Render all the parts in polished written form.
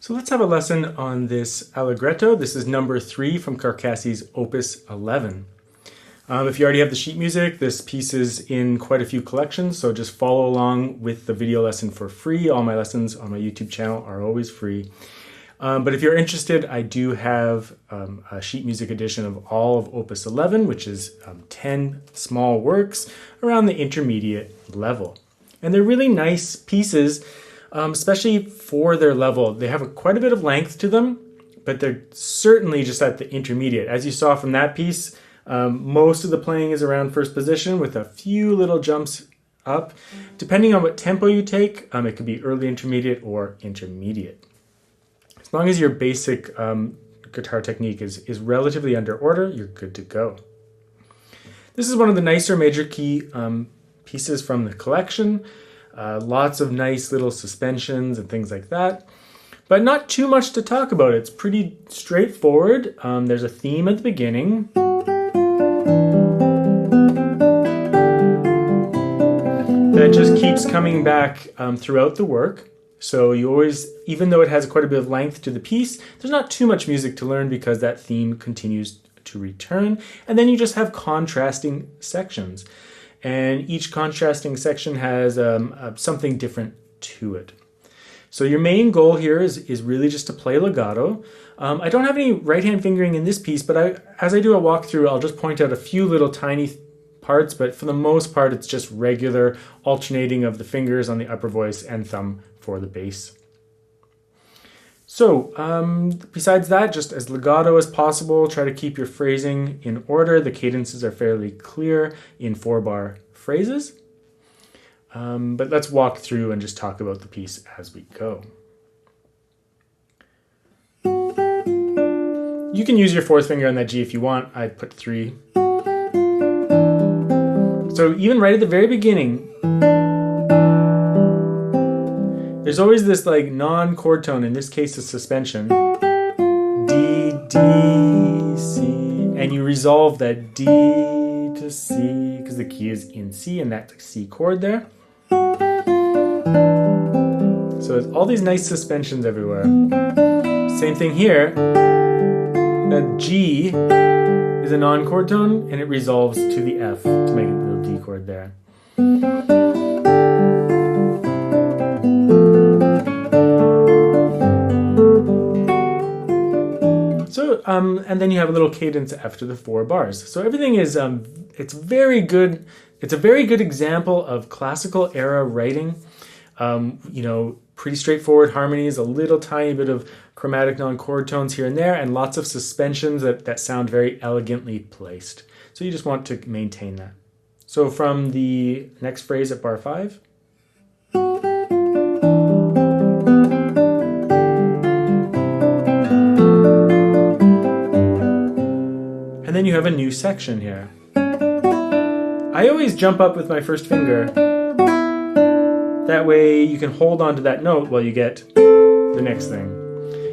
So let's have a lesson on this Allegretto. This is number 3 from Carcassi's Op.11. If you already have the sheet music, this piece is in quite a few collections, so just follow along with the video lesson for free. All my lessons on my YouTube channel are always free. But if you're interested, I do have a sheet music edition of all of Opus 11, which is 10 small works around the intermediate level. And they're really nice pieces, especially for their level. They have quite a bit of length to them, but they're certainly just at the intermediate. As you saw from that piece, most of the playing is around first position with a few little jumps up. Depending on what tempo you take, it could be early intermediate or intermediate. As long as your basic guitar technique is relatively under order, you're good to go. This is one of the nicer major key pieces from the collection. Lots of nice little suspensions and things like that, but not too much to talk about. It's pretty straightforward. There's a theme at the beginning. That just keeps coming back throughout the work. So you always, even though it has quite a bit of length to the piece, there's not too much music to learn because that theme continues to return. And then you just have contrasting sections. And each contrasting section has something different to it. So your main goal here is really just to play legato. I don't have any right-hand fingering in this piece, but as I do a walkthrough, I'll just point out a few little tiny parts, but for the most part, it's just regular alternating of the fingers on the upper voice and thumb for the bass. So besides that, just as legato as possible, try to keep your phrasing in order. The cadences are fairly clear in 4-bar phrases. But let's walk through and just talk about the piece as we go. You can use your 4th finger on that G if you want. I'd put 3. So even right at the very beginning, there's always this like non-chord tone, in this case a suspension. D, D, C. And you resolve that D to C because the key is in C and that C chord there. So it's all these nice suspensions everywhere. Same thing here. That G is a non-chord tone and it resolves to the F to make a little D chord there. So, and then you have a little cadence after the 4 bars. So everything is, it's very good. It's a very good example of classical era writing. You know, pretty straightforward harmonies, a little tiny bit of chromatic non-chord tones here and there, and lots of suspensions that sound very elegantly placed. So you just want to maintain that. So from the next phrase at bar 5. And then you have a new section here. I always jump up with my 1st finger. That way you can hold on to that note while you get the next thing.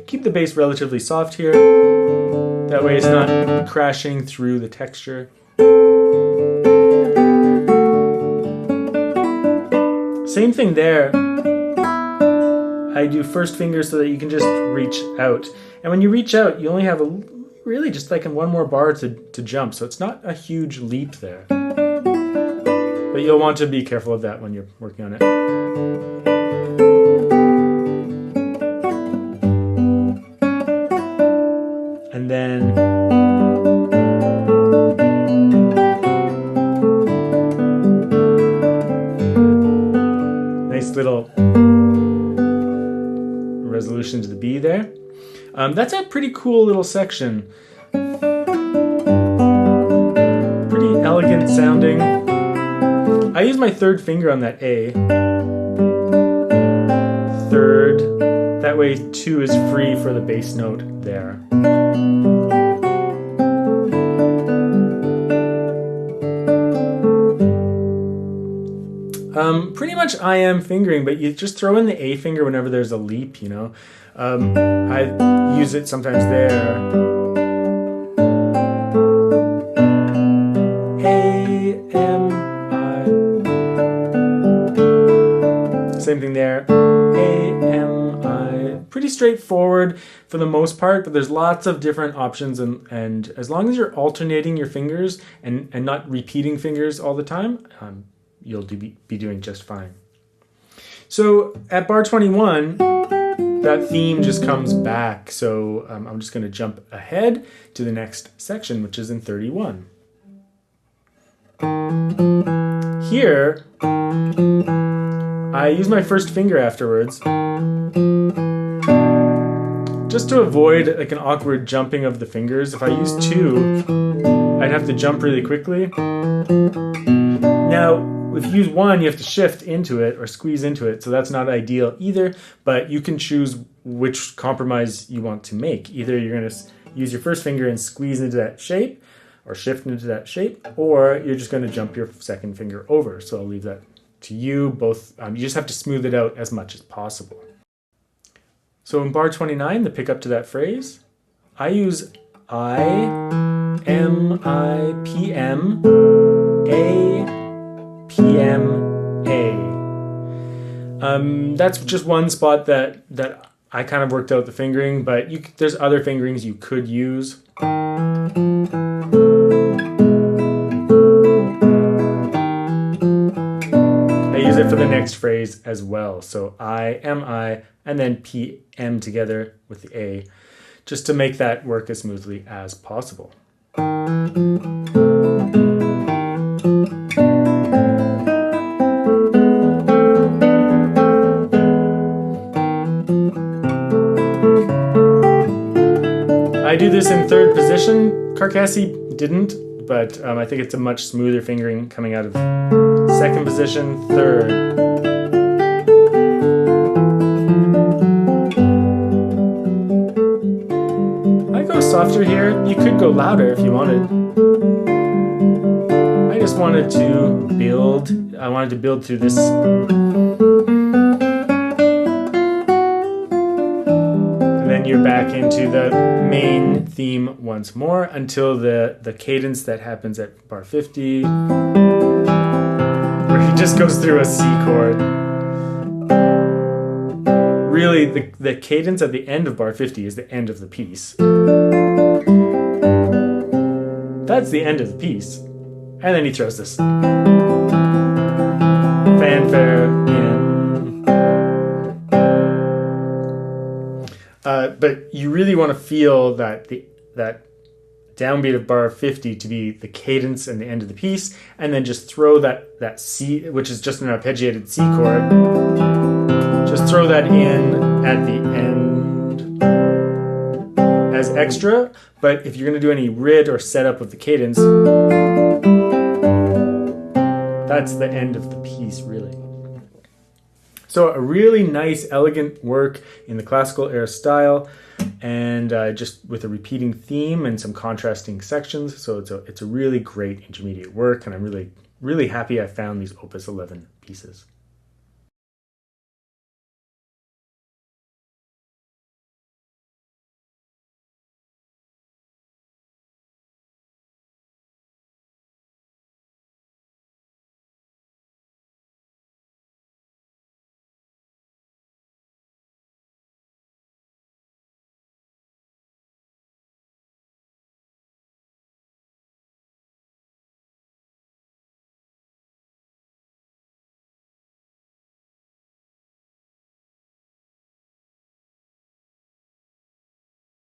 Keep the bass relatively soft here. That way it's not crashing through the texture. Same thing there. I do 1st finger so that you can just reach out. And when you reach out, you only have really just like one more bar to jump. So it's not a huge leap there. But you'll want to be careful of that when you're working on it. And then nice little resolution to the B there. That's a pretty cool little section. Pretty elegant sounding. I use my 3rd finger on that A. 3rd. That way 2 is free for the bass note there. Pretty much I am fingering, but you just throw in the A finger whenever there's a leap, you know. I use it sometimes there. Same thing there. A, M, I. Pretty straightforward for the most part, but there's lots of different options, and as long as you're alternating your fingers and not repeating fingers all the time, you'll be doing just fine. So at bar 21, that theme just comes back. So I'm just going to jump ahead to the next section, which is in 31. Here, I use my first finger afterwards, just to avoid like an awkward jumping of the fingers. If I use 2, I'd have to jump really quickly. Now, if you use 1, you have to shift into it or squeeze into it, so that's not ideal either, but you can choose which compromise you want to make. Either you're going to use your first finger and squeeze into that shape, or shift into that shape, or you're just going to jump your second finger over. So I'll leave that to you. Both, you just have to smooth it out as much as possible. So in bar 29, the pickup to that phrase, I use I, M, I, P, M, A, PM, A. That's just one spot that I kind of worked out the fingering, but there's other fingerings you could use. I use it for the next phrase as well. So I, M, I, and then P, M together with the A, just to make that work as smoothly as possible. I do this in third position. Carcassi didn't, but I think it's a much smoother fingering coming out of second position, third. I go softer here. You could go louder if you wanted. I just wanted to build. I wanted to build through this. Then you're back into the main theme once more until the cadence that happens at bar 50, where he just goes through a C chord. Really, the cadence at the end of bar 50 is the end of the piece. That's the end of the piece. And then he throws this fanfare in. But you really want to feel that that downbeat of bar 50 to be the cadence and the end of the piece, and then just throw that C, which is just an arpeggiated C chord, just throw that in at the end as extra. But if you're going to do any rid or setup of the cadence, that's the end of the piece, really. So a really nice, elegant work in the classical era style, and just with a repeating theme and some contrasting sections. So it's a really great intermediate work, and I'm really happy I found these Opus 11 pieces.